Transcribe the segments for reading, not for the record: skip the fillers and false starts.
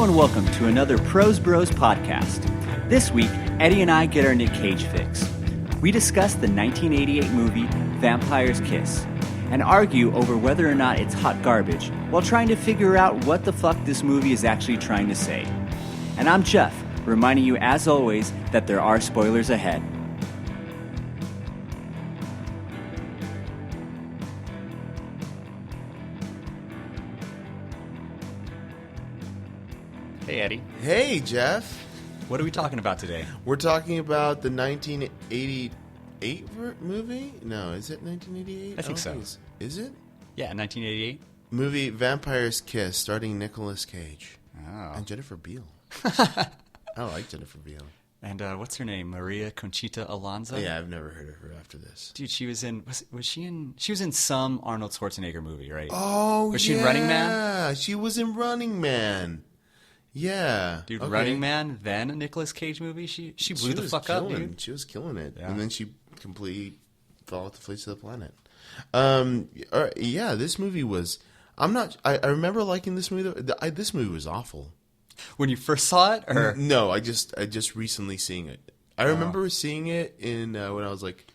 and welcome to another Prose Bros podcast. This week, Eddie and I get our Nic Cage fix. We discuss the 1988 movie Vampire's Kiss and argue over whether or not it's hot garbage while trying to figure out what the fuck this movie is actually trying to say. And I'm Geoff, reminding you as always that there are spoilers ahead. Hey, Eddie. Hey, Geoff. What are we talking about today? We're talking about the 1988 movie? No, is it 1988? I think so. Is it? Yeah, 1988. Movie Vampire's Kiss, starring Nicolas Cage. Oh. And Jennifer Biel. I like Jennifer Biel. And what's her name? Maria Conchita Alonso? Yeah, I've never heard of her after this. Dude, she was in... Was she in... She was in some Arnold Schwarzenegger movie, right? Oh, Was she in Running Man? Yeah, she was in Running Man. Yeah. Dude, okay. Running Man, then a Nicolas Cage movie? She blew the fuck up, dude. She was killing it. Yeah. And then she completely fell off the face of the planet. Yeah, this movie was... I remember liking this movie. This movie was awful. When you first saw it? Or? No, I just recently seeing it. I remember seeing it in when I was like,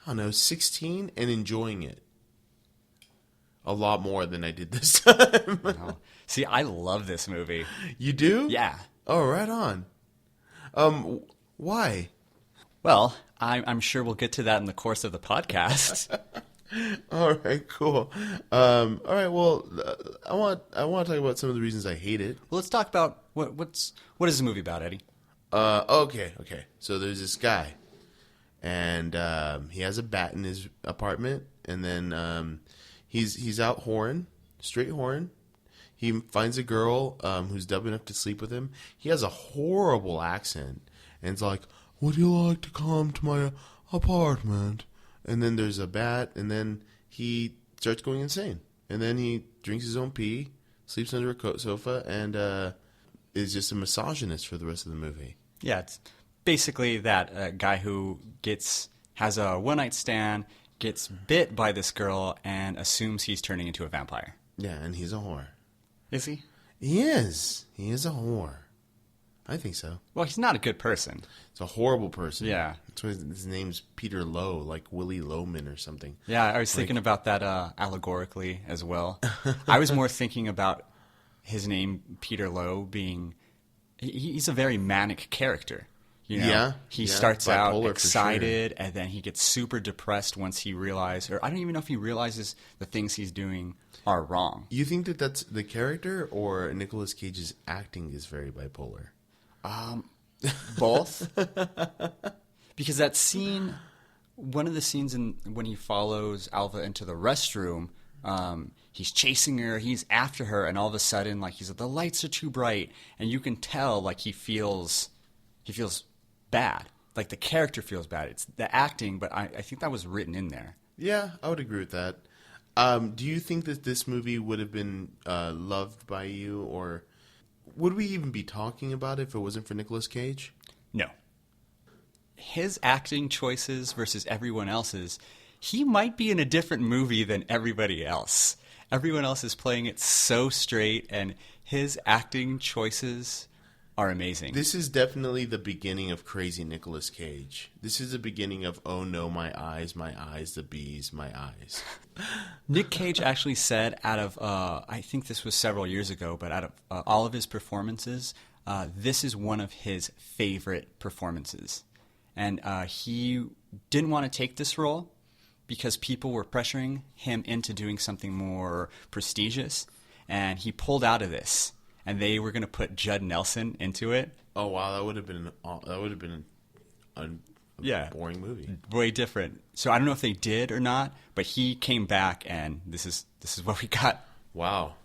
I don't know, 16 and enjoying it a lot more than I did this time. Oh. See, I love this movie. You do? Yeah. Oh, right on. Why? Well, I'm sure we'll get to that in the course of the podcast. All right, cool. All right, well, I want to talk about some of the reasons I hate it. Well, let's talk about what is the movie about, Eddie? Okay. So there's this guy, and he has a bat in his apartment, and then he's out straight whoring. He finds a girl who's dumb enough to sleep with him. He has a horrible accent, and it's like, "Would you like to come to my apartment?" And then there's a bat, and then he starts going insane. And then he drinks his own pee, sleeps under a sofa, and is just a misogynist for the rest of the movie. Yeah, it's basically that guy who has a one-night stand, gets bit by this girl, and assumes he's turning into a vampire. Yeah, and he's a whore. Is he? He is. He is a whore. I think so. Well, he's not a good person. He's a horrible person. Yeah. That's why his name's Peter Lowe, like Willie Loman or something. Yeah, I was thinking about that allegorically as well. I was more thinking about his name, Peter Lowe, being... He's a very manic character. You know? Yeah. He starts out Bipolar, excited, and then he gets super depressed once he realizes... Or I don't even know if he realizes the things he's doing are wrong. You think that that's the character, or Nicolas Cage's acting is very bipolar? Both. Because that scene, one of the scenes when he follows Alva into the restroom, he's chasing her, he's after her, and all of a sudden, like, he's like, the lights are too bright, and you can tell, like, he feels bad. Like, the character feels bad. It's the acting, but I think that was written in there. Yeah, I would agree with that. Do you think that this movie would have been loved by you, or would we even be talking about it if it wasn't for Nicolas Cage? No. His acting choices versus everyone else's, he might be in a different movie than everybody else. Everyone else is playing it so straight, and his acting choices are amazing. This is definitely the beginning of crazy Nicolas Cage. This is the beginning of, oh no, my eyes, the bees, my eyes. Nic Cage actually said out of, I think this was several years ago, but out of all of his performances, this is one of his favorite performances. And he didn't want to take this role because people were pressuring him into doing something more prestigious, and he pulled out of this. And they were going to put Judd Nelson into it. Oh wow, that would have been a boring movie. Way different. So I don't know if they did or not, but he came back, and this is what we got. Wow.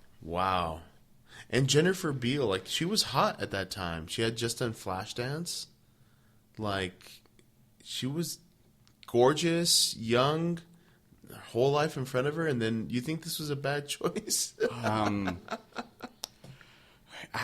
And Jennifer Biel, like, she was hot at that time. She had just done Flashdance. Like, she was gorgeous, young, her whole life in front of her, and then you think this was a bad choice?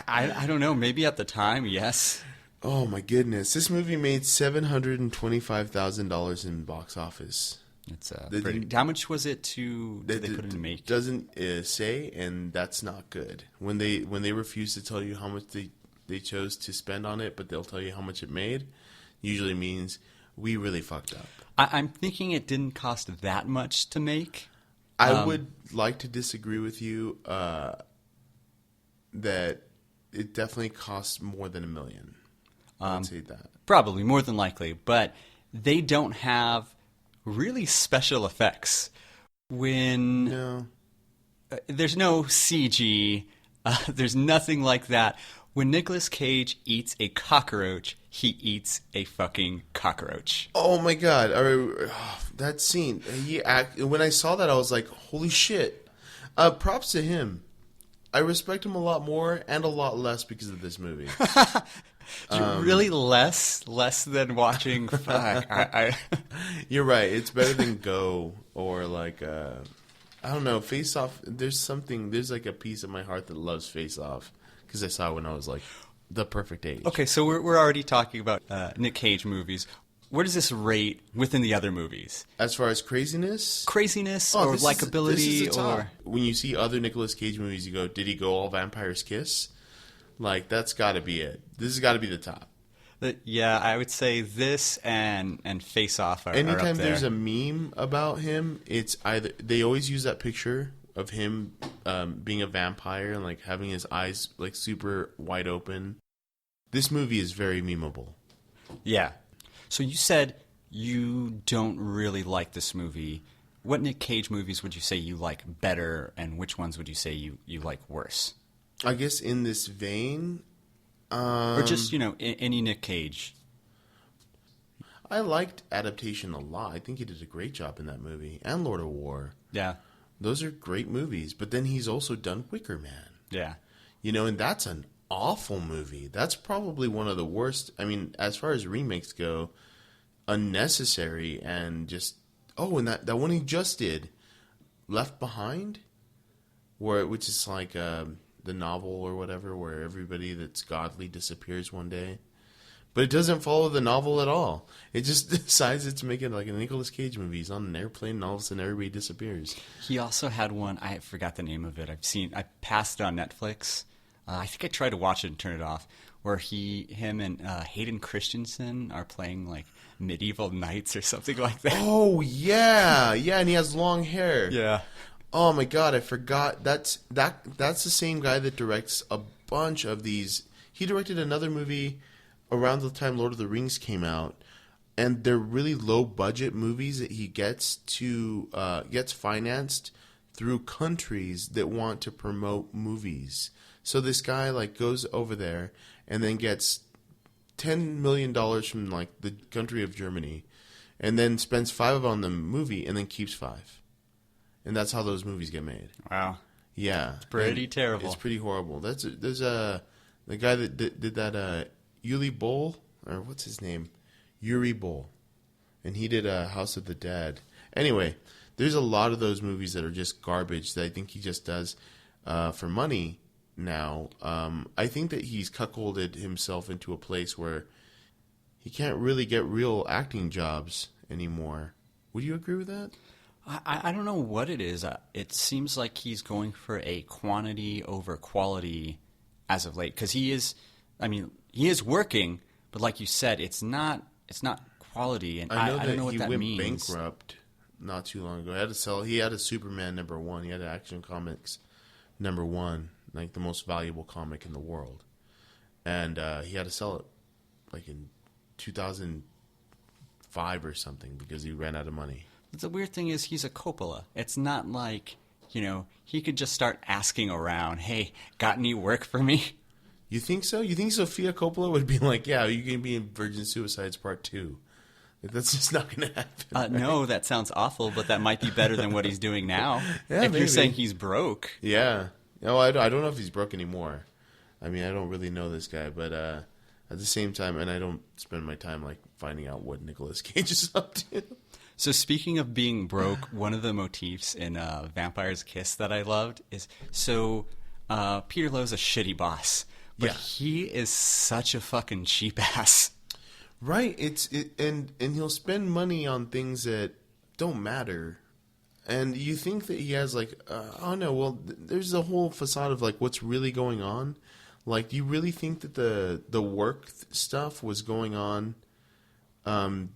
I don't know. Maybe at the time, yes. Oh my goodness! This movie made $725,000 in box office. It's pretty. How much was it did they put in to make? Doesn't say, and that's not good. When they refuse to tell you how much they chose to spend on it, but they'll tell you how much it made, usually means we really fucked up. I'm thinking it didn't cost that much to make. I would like to disagree with you that it definitely costs more than $1 million. I would say that. Probably, more than likely. But they don't have really special effects. There's no CG, there's nothing like that. When Nicolas Cage eats a cockroach, he eats a fucking cockroach. Oh my god! That scene. When I saw that, I was like, "Holy shit!" Props to him. I respect him a lot more and a lot less because of this movie. Really less than watching. You're right. It's better than Go or like I don't know, Face Off. There's like a piece of my heart that loves Face Off because I saw it when I was like the perfect age. Okay, so we're already talking about Nic Cage movies. Where does this rate within the other movies? As far as craziness or likability, or when you see other Nicolas Cage movies, you go, "Did he go all Vampire's Kiss?" Like, that's got to be it. This has got to be the top. Yeah, I would say this and Face Off are Anytime up there. there's a meme about him, it's either they always use that picture of him being a vampire and like having his eyes like super wide open. This movie is very memeable. Yeah. So you said you don't really like this movie. What Nic Cage movies would you say you like better, and which ones would you say you like worse? I guess in this vein... or just, any Nic Cage. I liked Adaptation a lot. I think he did a great job in that movie. And Lord of War. Yeah. Those are great movies. But then he's also done Wicker Man. Yeah. And that's an awful movie. That's probably one of the worst. I mean, as far as remakes go, unnecessary and just... Oh, and that one he just did, Left Behind, which is like... the novel or whatever, where everybody that's godly disappears one day. But it doesn't follow the novel at all. It just decides it's making like a Nicolas Cage movie. He's on an airplane and all of a sudden everybody disappears. He also had one, I forgot the name of it. I passed it on Netflix. I think I tried to watch it and turn it off, where him and Hayden Christensen are playing like medieval knights or something like that. Oh, yeah. Yeah, and he has long hair. Yeah. Oh my god, I forgot. That's the same guy that directs a bunch of these. He directed another movie around the time Lord of the Rings came out, and they're really low budget movies that he gets financed through countries that want to promote movies. So this guy like goes over there and then gets $10 million from like the country of Germany, and then spends $5 on the movie and then keeps $5. And that's how those movies get made. Wow. Yeah. It's pretty terrible. It's pretty horrible. There's the guy that did that Yuri Boll, or what's his name? Yuri Boll. And he did House of the Dead. Anyway, there's a lot of those movies that are just garbage that I think he just does for money now. I think that he's cuckolded himself into a place where he can't really get real acting jobs anymore. Would you agree with that? I don't know what it is. It seems like he's going for a quantity over quality as of late. Because he is working, but like you said, it's not quality. And I don't know what that means. He went bankrupt not too long ago. He had a Superman #1. He had an Action Comics #1, like the most valuable comic in the world. And he had to sell it like in 2005 or something because he ran out of money. The weird thing is he's a Coppola. It's not like, he could just start asking around, hey, got any work for me? You think so? You think Sofia Coppola would be like, yeah, you can be in Virgin Suicides Part 2? That's just not going to happen. Right? No, that sounds awful, but that might be better than what he's doing now. Yeah, if maybe. You're saying he's broke. Yeah. No, I don't know if he's broke anymore. I mean, I don't really know this guy, but at the same time, and I don't spend my time like finding out what Nicolas Cage is up to. So speaking of being broke, one of the motifs in Vampire's Kiss that I loved is, Peter Lowe's a shitty boss, but he is such a fucking cheap ass. Right. And he'll spend money on things that don't matter. And you think that he has like, oh no, well, there's a whole facade of like what's really going on. Like, do you really think that the work stuff was going on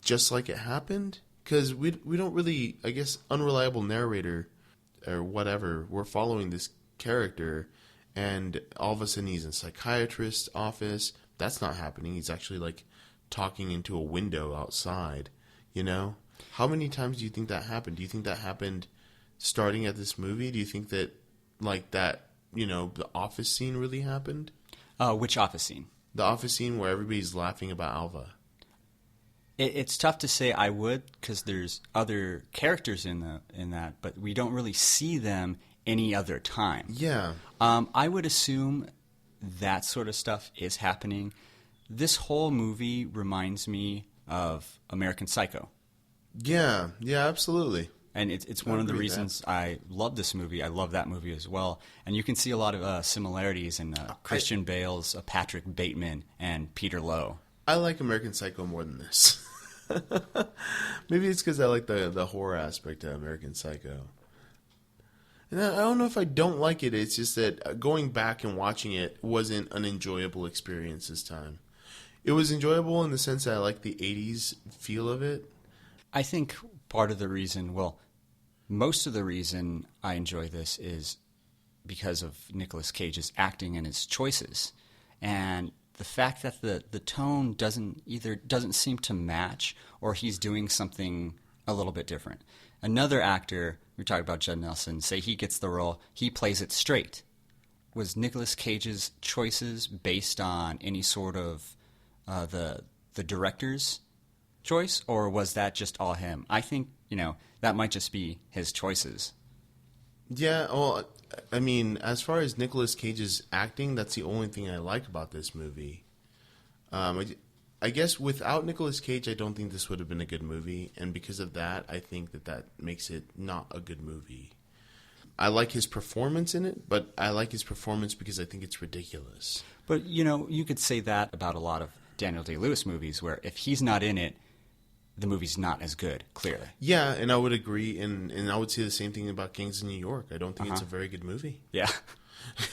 just like it happened? Because we don't really, I guess, unreliable narrator or whatever. We're following this character, and all of a sudden he's in a psychiatrist's office. That's not happening. He's actually like talking into a window outside. You know, how many times do you think that happened? Do you think that happened starting at this movie? Do you think that like that? You know, the office scene really happened? Which office scene? The office scene where everybody's laughing about Alva. It's tough to say I would, because there's other characters in that, but we don't really see them any other time. Yeah. I would assume that sort of stuff is happening. This whole movie reminds me of American Psycho. Yeah, absolutely. And it's one of the reasons I love this movie. I love that movie as well. And you can see a lot of similarities in Christian Bale's Patrick Bateman and Peter Lowe. I like American Psycho more than this. Maybe it's because I like the horror aspect of American Psycho. And I don't know if I don't like it. It's just that going back and watching it wasn't an enjoyable experience this time. It was enjoyable in the sense that I like the 80s feel of it. I think part of the reason, well, most of the reason I enjoy this is because of Nicolas Cage's acting and his choices. And the fact that the tone doesn't seem to match, or he's doing something a little bit different. Another actor, we talked about Judd Nelson, say he gets the role, he plays it straight. Was Nicolas Cage's choices based on any sort of the director's choice, or was that just all him? I think, that might just be his choices. Yeah, well, I mean, as far as Nicolas Cage's acting, that's the only thing I like about this movie. I guess without Nicolas Cage, I don't think this would have been a good movie, and because of that, I think that makes it not a good movie. I like his performance in it, but I like his performance because I think it's ridiculous. But, you could say that about a lot of Daniel Day-Lewis movies, where if he's not in it, the movie's not as good, clearly. Yeah, and I would agree, and I would say the same thing about Gangs of New York. I don't think it's a very good movie. Yeah.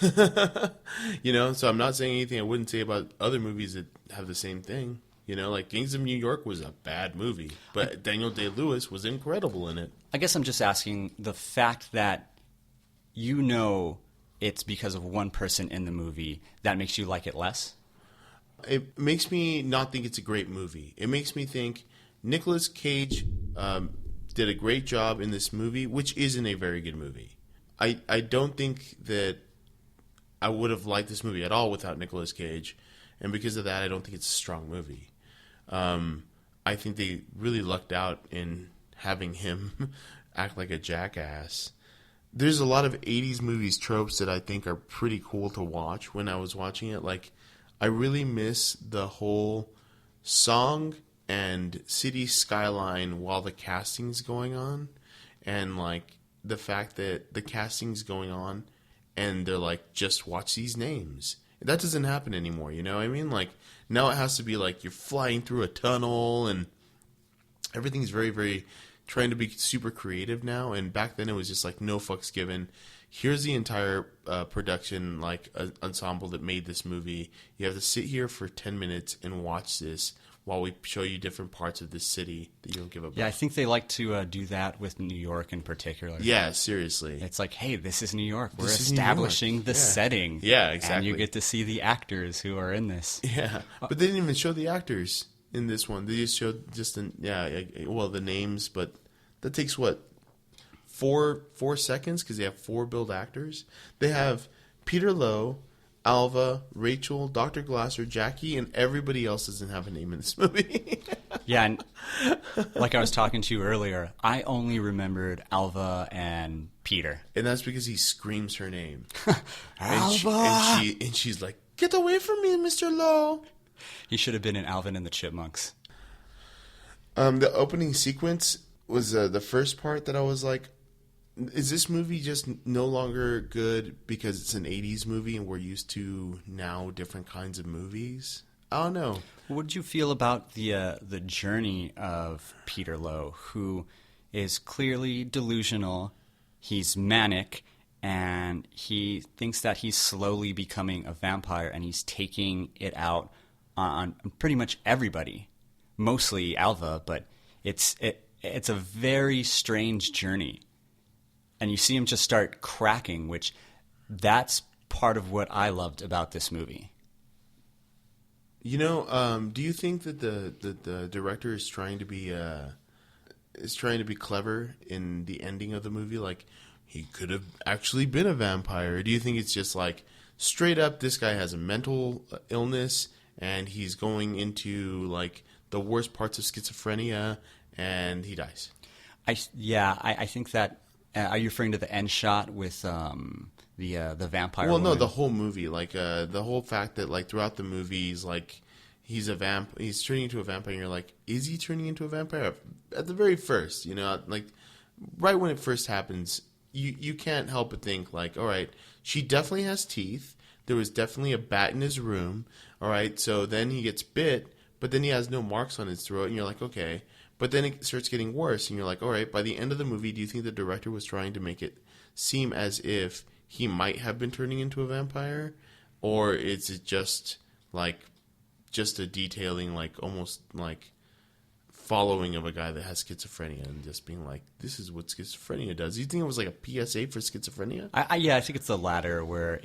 So I'm not saying anything I wouldn't say about other movies that have the same thing. Like Gangs of New York was a bad movie, but Daniel Day-Lewis was incredible in it. I guess I'm just asking the fact that it's because of one person in the movie, that makes you like it less? It makes me not think it's a great movie. It makes me think Nicolas Cage did a great job in this movie, which isn't a very good movie. I don't think that I would have liked this movie at all without Nicolas Cage, and because of that, I don't think it's a strong movie. I think they really lucked out in having him act like a jackass. There's a lot of 80s movies tropes that I think are pretty cool to watch when I was watching it. Like, I really miss the whole song and city skyline while the casting's going on, and like the fact that the casting's going on and they're like, just watch these names. That doesn't happen anymore, you know what I mean? Like, now it has to be like you're flying through a tunnel, and everything's very, very trying to be super creative now. And back then it was just like no fucks given. Here's the entire production ensemble that made this movie. You have to sit here for 10 minutes and watch this while we show you different parts of this city that you don't give a Yeah, I think they like to do that with New York in particular. Yeah, seriously. It's like, hey, this is New York. We're This is establishing the setting. Yeah, exactly. And you get to see the actors who are in this. Yeah, but they didn't even show the actors in this one. They just showed the names, but that takes what? 4 seconds, because they have 4 billed actors. They have Peter Lowe, Alva, Rachel, Dr. Glasser, Jackie, and everybody else doesn't have a name in this movie. Yeah, and like I was talking to you earlier, I only remembered Alva and Peter. And that's because he screams her name. Alva! And she's like, "Get away from me, Mr. Lowe." He should have been in Alvin and the Chipmunks. The opening sequence was the first part that I was like, is this movie just no longer good because it's an 80s movie and we're used to now different kinds of movies? I don't know. What did you feel about the journey of Peter Lowe, who is clearly delusional. He's manic, and he thinks that he's slowly becoming a vampire, and he's taking it out on pretty much everybody, mostly Alva, but it's a very strange journey. And you see him just start cracking, which that's part of what I loved about this movie. You know, do you think that the director is trying to be clever in the ending of the movie? Like, he could have actually been a vampire. Or do you think it's just like straight up, this guy has a mental illness and he's going into like the worst parts of schizophrenia and he dies? I think that. Are you referring to the end shot with the vampire? Well, woman? no, the whole movie, like the whole fact that like throughout the movies, like he's turning into a vampire. And you're like, is he turning into a vampire? At the very first, you know, like right when it first happens, you can't help but think like, all right, she definitely has teeth. There was definitely a bat in his room. All right, so then he gets bit, but then he has no marks on his throat, and you're like, okay. But then it starts getting worse, and you're like, all right, by the end of the movie, do you think the director was trying to make it seem as if he might have been turning into a vampire? Or is it just a detailing, like almost like following of a guy that has schizophrenia and just being like, this is what schizophrenia does? Do you think it was like a PSA for schizophrenia? I think it's the latter, where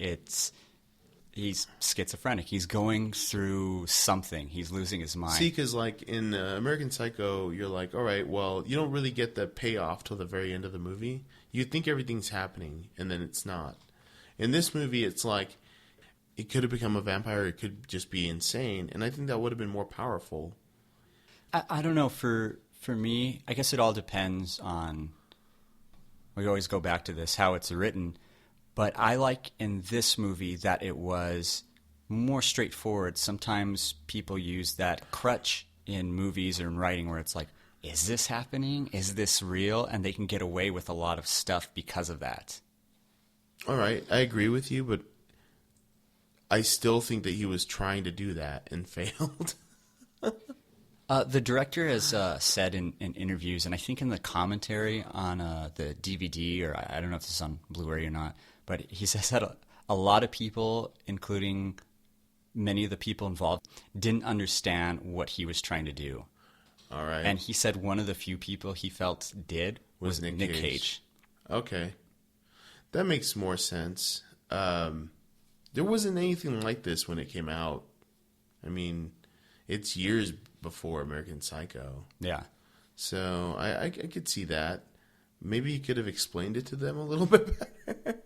he's schizophrenic. He's going through something. He's losing his mind. See, because like in American Psycho, you're like, all right, well, you don't really get the payoff till the very end of the movie. You think everything's happening, and then it's not. In this movie, it's like it could have become a vampire. It could just be insane, and I think that would have been more powerful. I don't know. For me, I guess it all depends on. We always go back to this, how it's written. But I like in this movie that it was more straightforward. Sometimes people use that crutch in movies or in writing where it's like, is this happening? Is this real? And they can get away with a lot of stuff because of that. All right, I agree with you, but I still think that he was trying to do that and failed. The director has said in interviews, and I think in the commentary on the DVD, or I don't know if this is on Blu-ray or not, but he says that a lot of people, including many of the people involved, didn't understand what he was trying to do. All right. And he said one of the few people he felt did was Nic Cage. Okay. That makes more sense. There wasn't anything like this when it came out. I mean, it's years before American Psycho. Yeah. So I could see that. Maybe you could have explained it to them a little bit better.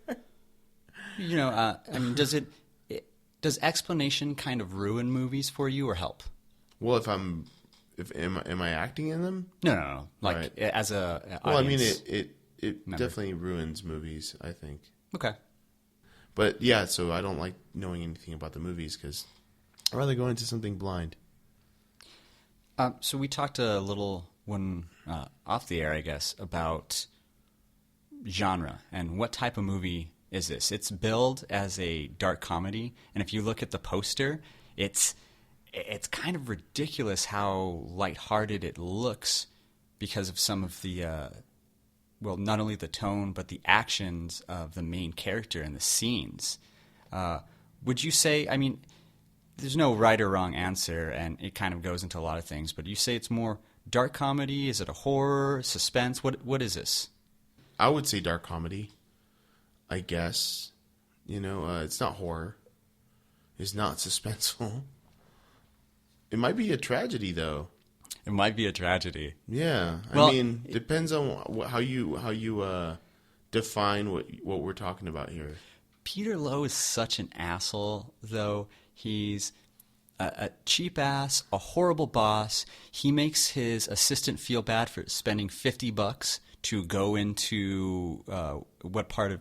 You know, I mean, does explanation kind of ruin movies for you or help? Well, am I acting in them? No. Like right. As a audience. Well, I mean, it definitely ruins movies, I think. Okay. But yeah, so I don't like knowing anything about the movies because I'd rather go into something blind. So we talked a little off the air, I guess, about genre and what type of movie is this. It's billed as a dark comedy, and if you look at the poster, it's kind of ridiculous how lighthearted it looks because of some of the not only the tone but the actions of the main character and the scenes. Would you say? I mean, there's no right or wrong answer, and it kind of goes into a lot of things. But you say it's more dark comedy? Is it a horror, suspense? What is this? I would say dark comedy, I guess. You know, it's not horror. It's not suspenseful. It might be a tragedy, though. It might be a tragedy. Yeah, well, I mean, depends on how you define what we're talking about here. Peter Lowe is such an asshole, though. He's a cheap ass, a horrible boss. He makes his assistant feel bad for spending $50 to go into what part of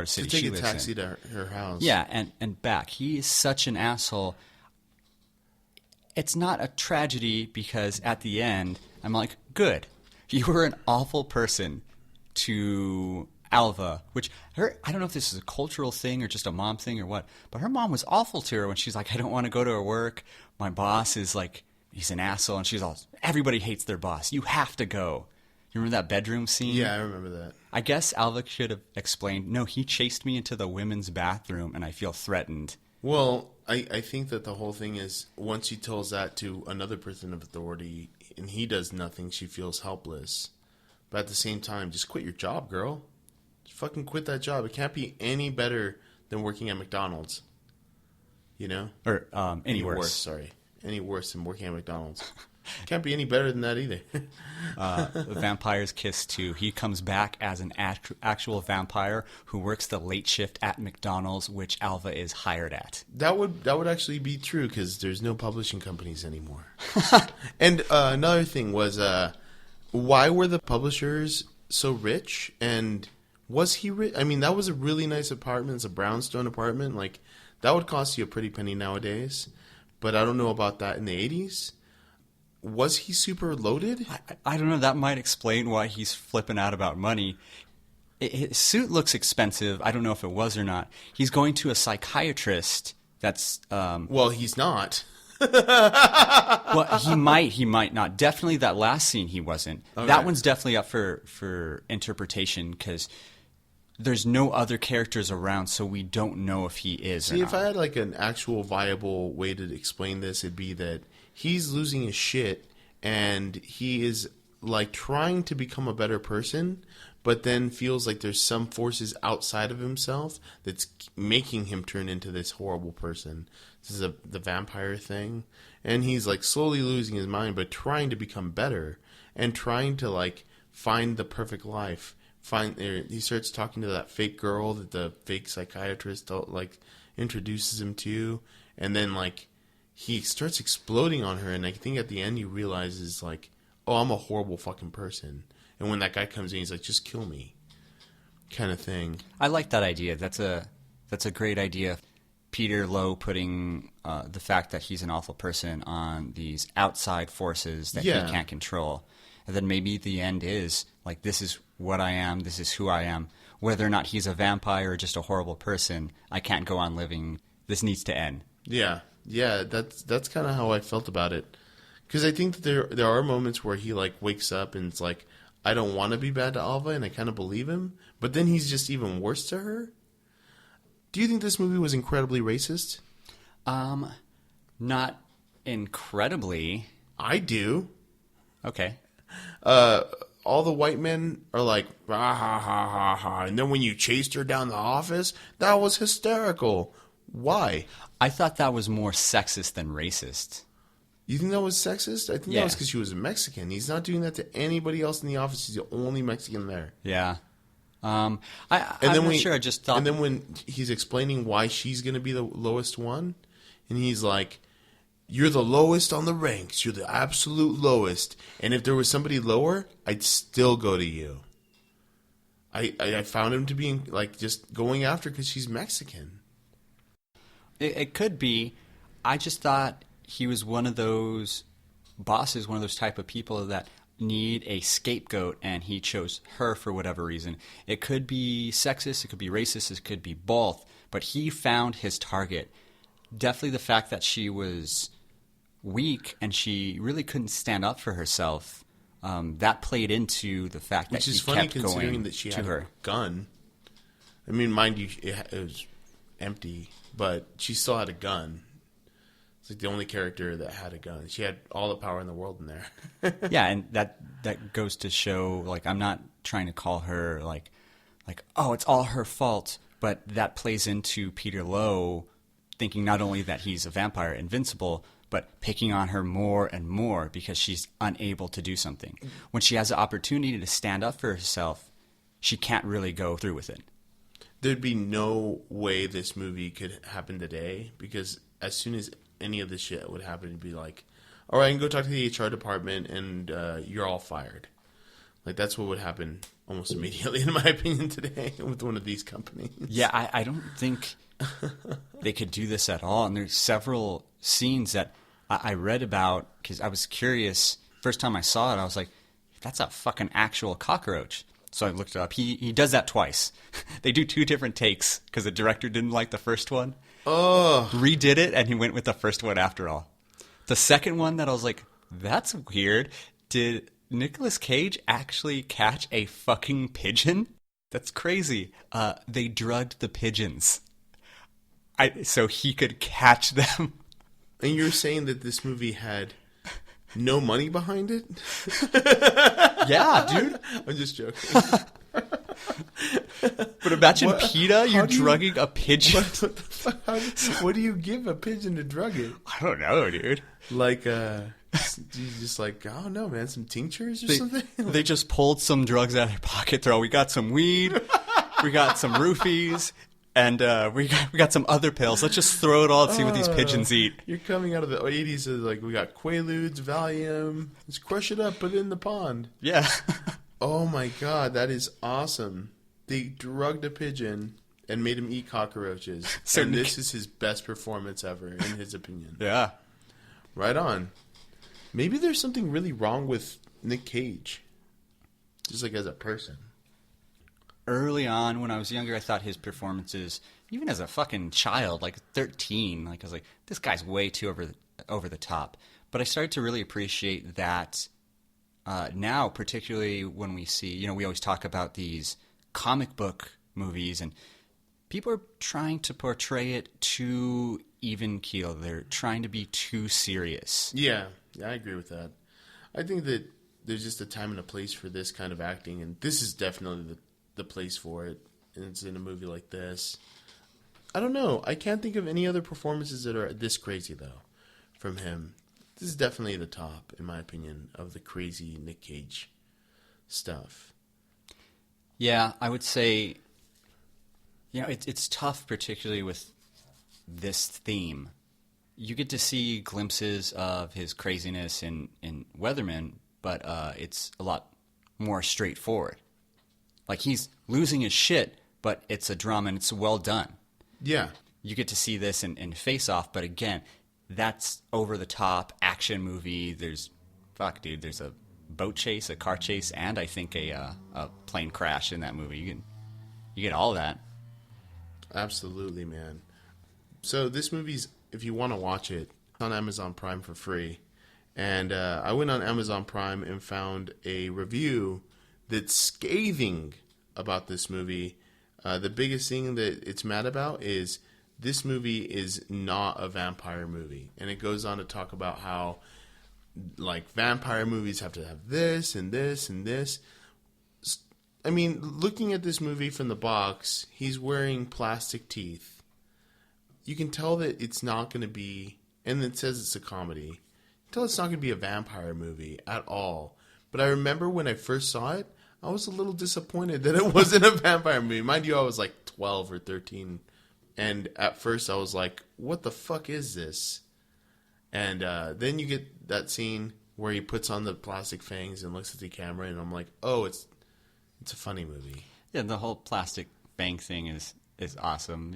city she lives in. To take a taxi to her house. Yeah, and back. He is such an asshole. It's not a tragedy because at the end, I'm like, good. You were an awful person to Alva, which I don't know if this is a cultural thing or just a mom thing or what, but her mom was awful to her when she's like, I don't want to go to her work. My boss is like, he's an asshole. And she's all, everybody hates their boss. You have to go. You remember that bedroom scene? Yeah, I remember that. I guess Alva should have explained, no, he chased me into the women's bathroom and I feel threatened. Well, I think that the whole thing is once she tells that to another person of authority and he does nothing, she feels helpless. But at the same time, just quit your job, girl. Just fucking quit that job. It can't be any better than working at McDonald's. You know? Or any worse. Sorry. Any worse than working at McDonald's. Can't be any better than that either. The Vampire's Kiss 2. He comes back as an actual vampire who works the late shift at McDonald's, which Alva is hired at. That would actually be true because there's no publishing companies anymore. And another thing was, why were the publishers so rich? And was he rich? I mean, that was a really nice apartment. It's a brownstone apartment. Like, that would cost you a pretty penny nowadays. But I don't know about that in the 80s. Was he super loaded? I don't know. That might explain why he's flipping out about money. His suit looks expensive. I don't know if it was or not. He's going to a psychiatrist that's... Well, he's not. Well, he might not. Definitely that last scene he wasn't. Okay. That one's definitely up for interpretation because there's no other characters around, so we don't know if he is or not. If I had like an actual viable way to explain this, it'd be that he's losing his shit and he is like trying to become a better person, but then feels like there's some forces outside of himself that's making him turn into this horrible person. This is the vampire thing. And he's like slowly losing his mind, but trying to become better and trying to like find the perfect life. He starts talking to that fake girl that the fake psychiatrist like introduces him to, and then like he starts exploding on her, and I think at the end he realizes like, oh, I'm a horrible fucking person. And when that guy comes in, he's like, just kill me, kind of thing. I like that idea. That's a great idea. Peter Lowe putting the fact that he's an awful person on these outside forces that he can't control. And then maybe the end is, like, this is what I am, this is who I am. Whether or not he's a vampire or just a horrible person, I can't go on living. This needs to end. Yeah, that's kind of how I felt about it. Because I think that there are moments where he, like, wakes up and it's like, I don't want to be bad to Alva, and I kind of believe him. But then he's just even worse to her. Do you think this movie was incredibly racist? Not incredibly. I do. Okay. All the white men are like, ha ha ha ha ha. And then when you chased her down the office, that was hysterical. Why? I thought that was more sexist than racist. You think that was sexist? I think that was because she was a Mexican. He's not doing that to anybody else in the office. He's the only Mexican there. Yeah. I'm not sure. I just thought... And then when he's explaining why she's going to be the lowest one, and he's like, you're the lowest on the ranks. You're the absolute lowest. And if there was somebody lower, I'd still go to you. I found him to be like just going after because she's Mexican. It could be. I just thought he was one of those bosses, one of those type of people that need a scapegoat, and he chose her for whatever reason. It could be sexist, it could be racist, it could be both, but he found his target. Definitely the fact that she was weak and she really couldn't stand up for herself, that played into the fact that he kept going to her. Which is funny considering that she had a gun. I mean, mind you, it was empty, but she still had a gun. It's like the only character that had a gun. She had all the power in the world in there. Yeah, and that goes to show, like, I'm not trying to call her like, oh, it's all her fault, but that plays into Peter Lowe thinking not only that he's a vampire, invincible, but picking on her more and more because she's unable to do something. When she has the opportunity to stand up for herself, she can't really go through with it. There'd be no way this movie could happen today because as soon as any of this shit would happen, it'd be like, all right, I can go talk to the HR department and you're all fired. Like, that's what would happen almost immediately, in my opinion, today with one of these companies. Yeah, I don't think they could do this at all. And there's several scenes that I read about because I was curious. First time I saw it, I was like, that's a fucking actual cockroach. So I looked it up. He does that twice. They do 2 different takes because the director didn't like the first one. Oh. Redid it, and he went with the first one after all. The second one that I was like, that's weird. Did Nicolas Cage actually catch a fucking pigeon? That's crazy. They drugged the pigeons. So he could catch them. And you're saying that this movie had no money behind it? Yeah, dude. I'm just joking. But imagine PETA, you're drugging a pigeon. What the fuck? What do you give a pigeon to drug it? I don't know, dude. Like, you just like, I don't know, man, some tinctures or something? They just pulled some drugs out of their pocket. We got some weed, we got some roofies, and we got some other pills. Let's just throw it all and see what these pigeons eat. You're coming out of the 80s, like, we got Quaaludes, Valium. Let's crush it up, put it in the pond. Yeah. Oh my god, that is awesome. They drugged a pigeon and made him eat cockroaches. So and this is his best performance ever, in his opinion. Yeah. Right on. Maybe there's something really wrong with Nic Cage. Just like as a person. Early on, when I was younger, I thought his performances, even as a fucking child, like 13, like I was like, this guy's way too over the top. But I started to really appreciate that now, particularly when we see, we always talk about these comic book movies, and people are trying to portray it too even keel. They're trying to be too serious. Yeah, I agree with that. I think that there's just a time and a place for this kind of acting, and this is definitely the place for it. And it's in a movie like this. I don't know. I can't think of any other performances that are this crazy, though, from him. This is definitely the top, in my opinion, of the crazy Nic Cage stuff. Yeah, I would say, it's tough, particularly with this theme. You get to see glimpses of his craziness in Weatherman, but it's a lot more straightforward. Like, he's losing his shit, but it's a drama and it's well done. Yeah. You get to see this in Face Off, but again, that's over-the-top action movie. There's a boat chase, a car chase, and I think a plane crash in that movie. You get all of that. Absolutely, man. So this movie's, if you want to watch it, it's on Amazon Prime for free. And I went on Amazon Prime and found a review that's scathing about this movie. The biggest thing that it's mad about is this movie is not a vampire movie. And it goes on to talk about how, like, vampire movies have to have this and this and this. I mean, looking at this movie from the box, he's wearing plastic teeth. You can tell that it's not going to be, and it says it's a comedy. You can tell it's not going to be a vampire movie at all. But I remember when I first saw it, I was a little disappointed that it wasn't a vampire movie. Mind you, I was like 12 or 13. And at first I was like, what the fuck is this? And then you get that scene where he puts on the plastic fangs and looks at the camera, and I'm like, oh, it's a funny movie. Yeah, the whole plastic fang thing is awesome.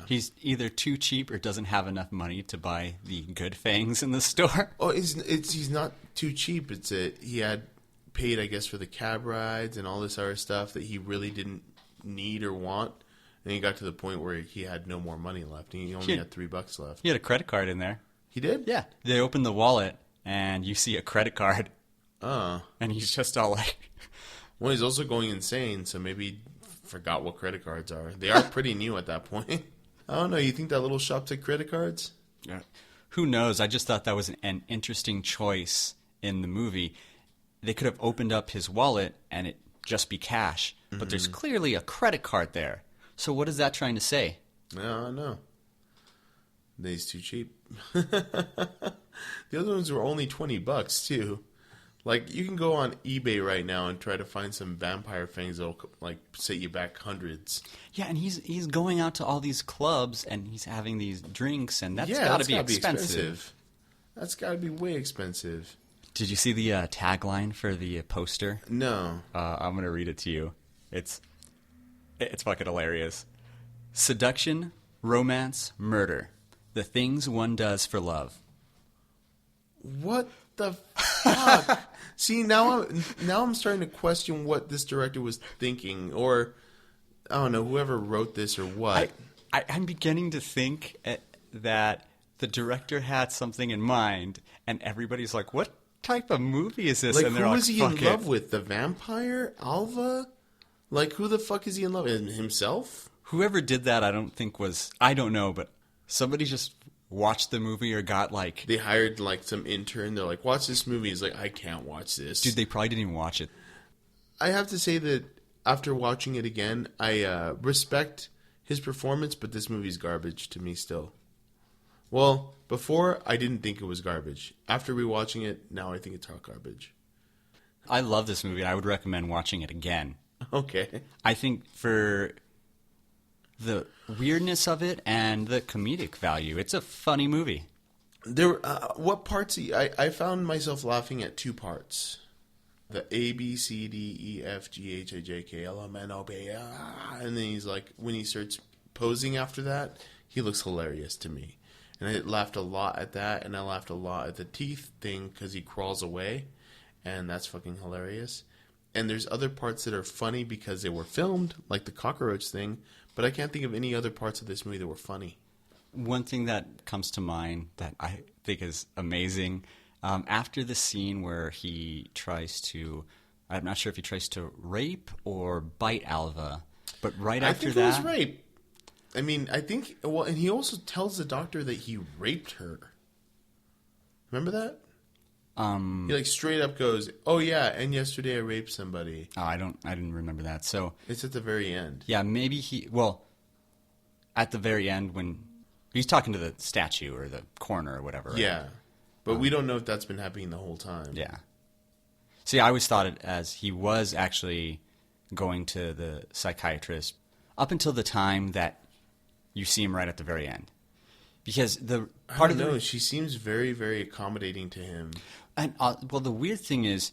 He's either too cheap or doesn't have enough money to buy the good fangs in the store. Oh, he's not too cheap. He had paid, I guess, for the cab rides and all this other stuff that he really didn't need or want. And he got to the point where he had no more money left. He only had $3 left. He had a credit card in there. He did? Yeah. They opened the wallet, and you see a credit card. Oh. And he's just all like... Well, he's also going insane, so maybe he forgot what credit cards are. They are pretty new at that point. I don't know. You think that little shop took credit cards? Yeah. Who knows? I just thought that was an interesting choice in the movie. They could have opened up his wallet, and it just be cash. Mm-hmm. But there's clearly a credit card there. So what is that trying to say? I don't know. He's too cheap. The other ones were only $20 too. Like, you can go on eBay right now and try to find some vampire fangs that'll, like, set you back hundreds. Yeah, and he's going out to all these clubs and he's having these drinks, and that's got to be expensive. That's got to be way expensive. Did you see the tagline for the poster? No. I'm going to read it to you. It's fucking hilarious. Seduction, romance, murder. The things one does for love. What the fuck? See, now I'm starting to question what this director was thinking, or I don't know, whoever wrote this or what. I'm beginning to think that the director had something in mind, and everybody's like, "What type of movie is this? Like, And they're who like, is he fuck in it. love with? The vampire? Alva? Like, who the fuck is he in love with? Himself? Whoever did that, I don't know, but somebody just watched the movie or got like... They hired, like, some intern. They're like, watch this movie. He's like, I can't watch this. Dude, they probably didn't even watch it. I have to say that after watching it again, I respect his performance, but this movie's garbage to me still. Well, before, I didn't think it was garbage. After rewatching it, now I think it's hot garbage. I love this movie. I would recommend watching it again. Okay. I think for the weirdness of it and the comedic value, it's a funny movie. There, what parts? I found myself laughing at two parts. The A, B, C, D, E, F, G, H, I, J, K, L, M, N, O, P, and then he's like, when he starts posing after that, he looks hilarious to me. And I laughed a lot at that, and I laughed a lot at the teeth thing because he crawls away, and that's fucking hilarious. And there's other parts that are funny because they were filmed, like the cockroach thing, but I can't think of any other parts of this movie that were funny. One thing that comes to mind that I think is amazing, after the scene where he tries to, I'm not sure if he tries to rape or bite Alva, but after that... I think it was rape. I mean, I think, well, and he also tells the doctor that he raped her. Remember that? He like straight up goes, "Oh yeah, and yesterday I raped somebody." Oh, I didn't remember that. So it's at the very end. Yeah, maybe at the very end when he's talking to the statue or the coroner or whatever. Right? Yeah, but we don't know if that's been happening the whole time. Yeah. See, I always thought it as he was actually going to the psychiatrist up until the time that you see him right at the very end. Because she seems very, very accommodating to him. And well, the weird thing is,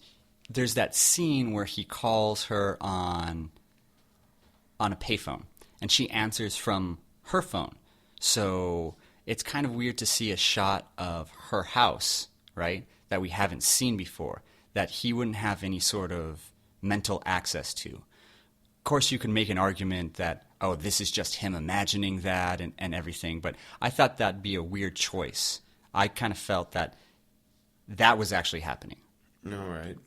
there's that scene where he calls her on a payphone, and she answers from her phone. So it's kind of weird to see a shot of her house, right, that we haven't seen before, that he wouldn't have any sort of mental access to. Of course, you can make an argument that, oh, this is just him imagining that and everything, but I thought that'd be a weird choice. I kind of felt that was actually happening. All right.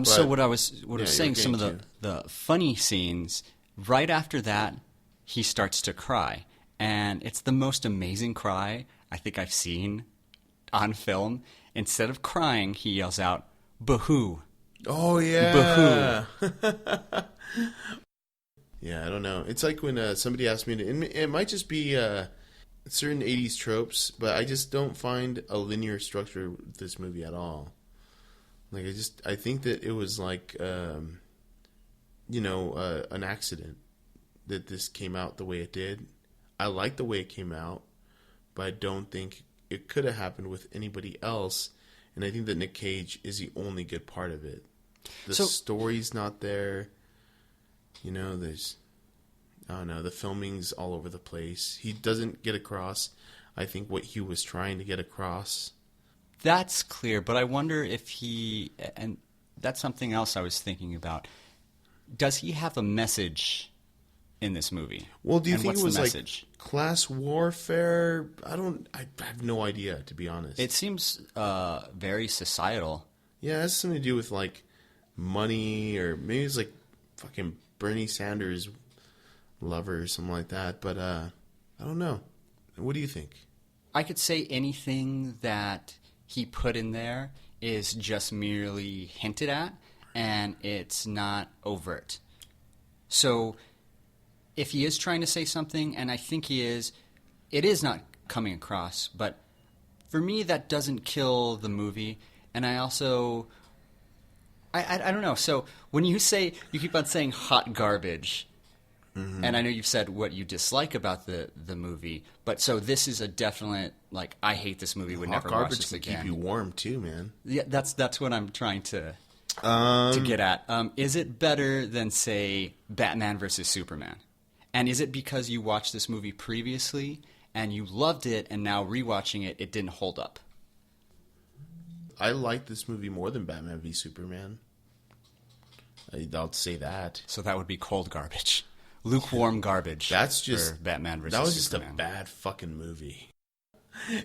So what I was saying, some of the funny scenes, right after that, he starts to cry. And it's the most amazing cry I think I've seen on film. Instead of crying, he yells out, "Boo-hoo." Oh, yeah. Boo-hoo. Yeah, I don't know. It's like when somebody asked me it might just be certain 80s tropes, but I just don't find a linear structure with this movie at all. Like, I think that it was like, an accident that this came out the way it did. I like the way it came out, but I don't think it could have happened with anybody else. And I think that Nic Cage is the only good part of it. The story's not there. There's, I don't know, the filming's all over the place. He doesn't get across, I think, what he was trying to get across. That's clear, but I wonder if and that's something else I was thinking about. Does he have a message in this movie? Well, do you think it was like class warfare? I have no idea, to be honest. It seems very societal. Yeah, it has something to do with like money, or maybe it's like fucking Bernie Sanders' lover or something like that. But I don't know. What do you think? I could say anything that he put in there is just merely hinted at, and it's not overt. So if he is trying to say something, and I think he is, it is not coming across. But for me, that doesn't kill the movie. And I also... I don't know. So when you keep on saying hot garbage, mm-hmm. and I know you've said what you dislike about the movie, but so this is a definite, like, I hate this movie, would never watch this again. Hot garbage can keep you warm too, man. Yeah, that's what I'm trying to get at. Is it better than, say, Batman versus Superman? And is it because you watched this movie previously and you loved it, and now rewatching it, it didn't hold up? I like this movie more than Batman v Superman. I'll say that. So that would be cold garbage. Lukewarm garbage. That's just for Batman versus Superman. That was Superman. just a bad fucking movie.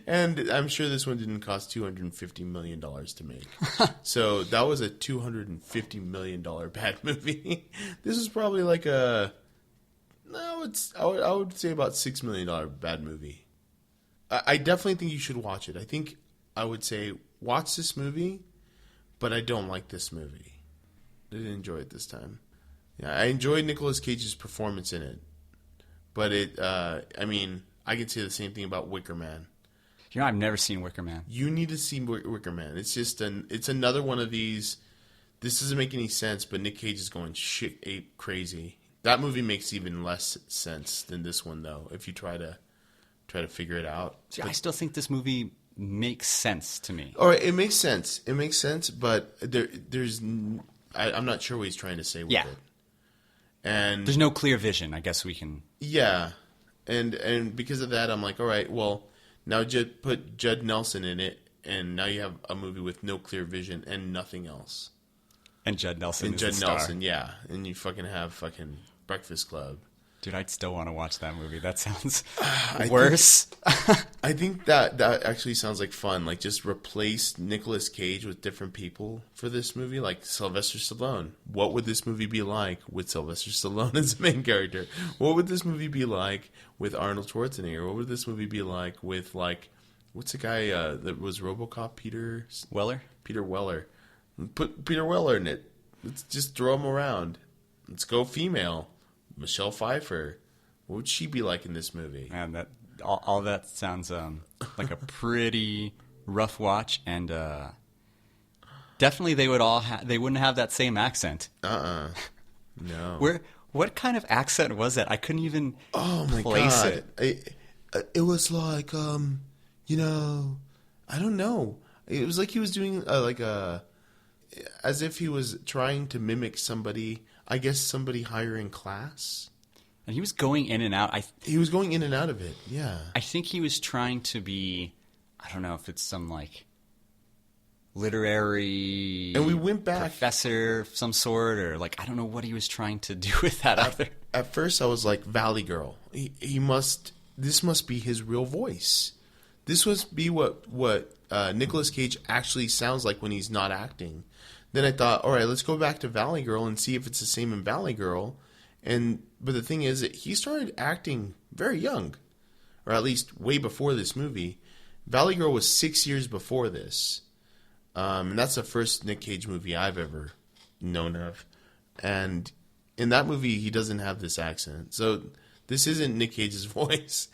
And I'm sure this one didn't cost $250 million to make. So that was a $250 million bad movie. This was probably like I would say about $6 million bad movie. I definitely think you should watch it. I think I would say watch this movie, but I don't like this movie. I didn't enjoy it this time. Yeah, I enjoyed Nicolas Cage's performance in it. But I mean, I could say the same thing about Wicker Man. You know, I've never seen Wicker Man. You need to see Wicker Man. It's just it's another one of these. This doesn't make any sense, but Nic Cage is going shit ape crazy. That movie makes even less sense than this one, though. If you try to figure it out. See, I still think this movie makes sense to me. All right, it makes sense. It makes sense, but I'm not sure what he's trying to say with it. And there's no clear vision. I guess we can. Yeah, and because of that, I'm like, all right, well. Now put Judd Nelson in it, and now you have a movie with no clear vision and nothing else. And Judd Nelson is Judd the star. Nelson, yeah. And you fucking have Breakfast Club. Dude, I'd still want to watch that movie. That sounds worse. I think that actually sounds like fun. Like, just replace Nicolas Cage with different people for this movie. Like, Sylvester Stallone. What would this movie be like with Sylvester Stallone as the main character? What would this movie be like with Arnold Schwarzenegger? What would this movie be like with, like, what's the guy that was RoboCop? Peter Weller? Peter Weller. Put Peter Weller in it. Let's just throw him around. Let's go female. Michelle Pfeiffer. What would she be like in this movie? Man, that all that sounds like a pretty rough watch, and definitely they wouldn't have that same accent. No. What kind of accent was that? I couldn't even place it. It was like I don't know. It was like he was doing as if he was trying to mimic somebody. I guess somebody higher in class. And he was going in and out. He was going in and out of it, yeah. I think he was trying to be, I don't know if it's some, like, literary and we went back, professor of some sort, or, like, I don't know what he was trying to do with that other. At first I was like, Valley Girl. This must be his real voice. This must be what Nicolas Cage actually sounds like when he's not acting. Then I thought, all right, let's go back to Valley Girl and see if it's the same in Valley Girl. But the thing is that he started acting very young, or at least way before this movie. Valley Girl was 6 years before this. And that's the first Nic Cage movie I've ever known of. And in that movie, he doesn't have this accent. So this isn't Nic Cage's voice.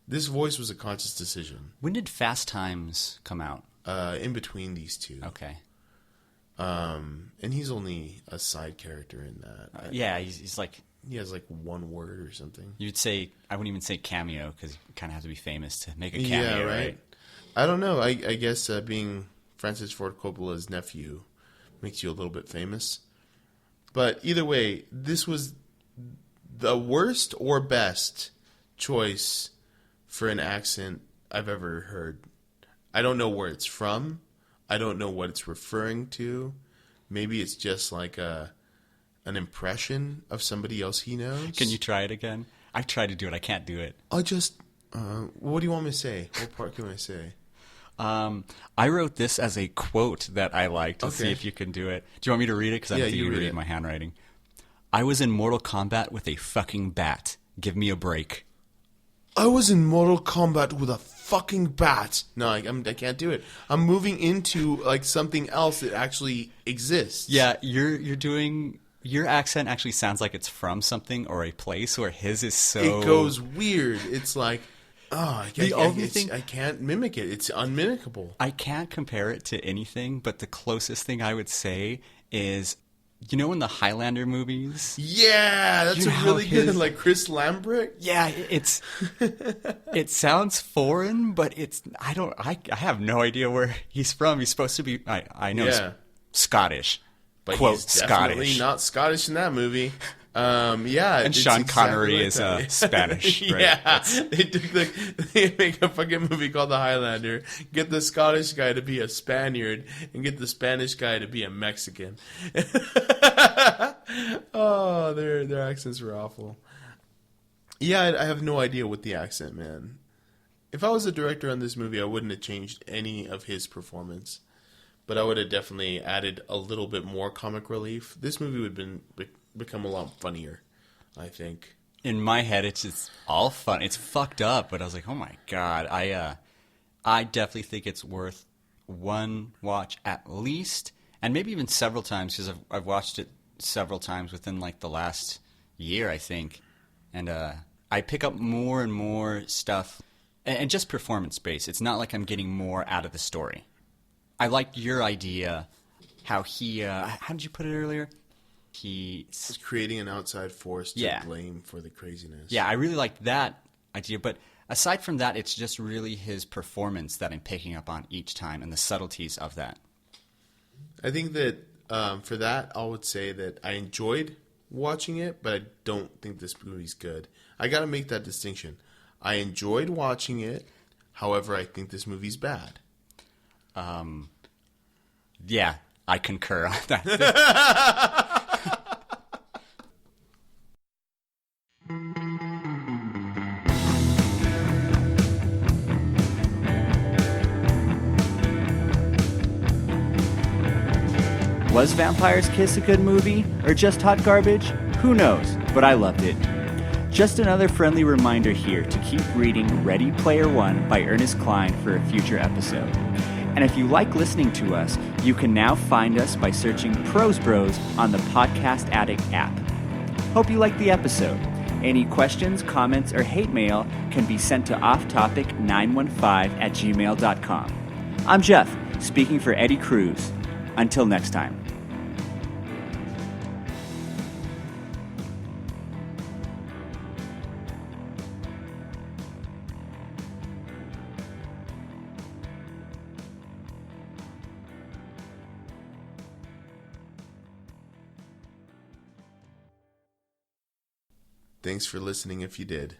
This voice was a conscious decision. When did Fast Times come out? In between these two. Okay. And he's only a side character in that. Yeah, he's like... He has like one word or something. You'd say... I wouldn't even say cameo, because you kind of have to be famous to make a cameo, yeah, right? I don't know. I guess being Francis Ford Coppola's nephew makes you a little bit famous. But either way, this was the worst or best choice for an accent I've ever heard. I don't know where it's from. I don't know what it's referring to. Maybe it's just like an impression of somebody else he knows. Can you try it again? I've tried to do it. I can't do it. I'll just... what do you want me to say? What part can I say? I wrote this as a quote that I liked to see if you can do it. Do you want me to read it? Because I don't think you can read my handwriting. I was in Mortal Kombat with a fucking bat. Give me a break. I was in Mortal Kombat with a fucking bat. No, I can't do it. I'm moving into like something else that actually exists. Yeah, you're doing... Your accent actually sounds like it's from something or a place, where his is so... It goes weird. It's like... Oh, I can't mimic it. It's unmimicable. I can't compare it to anything, but the closest thing I would say is... You know in the Highlander movies? Yeah, that's really good. Like Chris Lambert? Yeah, it sounds foreign, but I have no idea where he's from. He's supposed to be, I know he's Scottish. But quote, he's definitely Scottish. Not Scottish in that movie. Yeah, and Sean Connery is Spanish. Right? Yeah, they make a fucking movie called The Highlander. Get the Scottish guy to be a Spaniard and get the Spanish guy to be a Mexican. Oh, their accents were awful. Yeah, I have no idea what the accent, man. if I was a director on this movie, I wouldn't have changed any of his performance. But I would have definitely added a little bit more comic relief. This movie would have become a lot funnier, I think. In my head, it's just all fun. It's fucked up, but I was like, oh my god. I definitely think it's worth one watch at least, and maybe even several times, because I've watched it several times within like the last year, I think. And I pick up more and more stuff, and just performance-based. It's not like I'm getting more out of the story. I liked your idea, how he, how did you put it earlier? He's creating an outside force to blame for the craziness. Yeah, I really liked that idea, but aside from that, it's just really his performance that I'm picking up on each time and the subtleties of that. I think that for that, I would say that I enjoyed watching it, but I don't think this movie's good. I got to make that distinction. I enjoyed watching it, however, I think this movie's bad. Yeah, I concur on that. Was Vampire's Kiss a good movie, or just hot garbage? Who knows, but I loved it. Just another friendly reminder here to keep reading Ready Player One by Ernest Cline for a future episode. And if you like listening to us, you can now find us by searching Prose Bros on the Podcast Addict app. Hope you liked the episode. Any questions, comments, or hate mail can be sent to offtopic915@gmail.com. I'm Geoff, speaking for Eddie Cruz. Until next time. Thanks for listening if you did.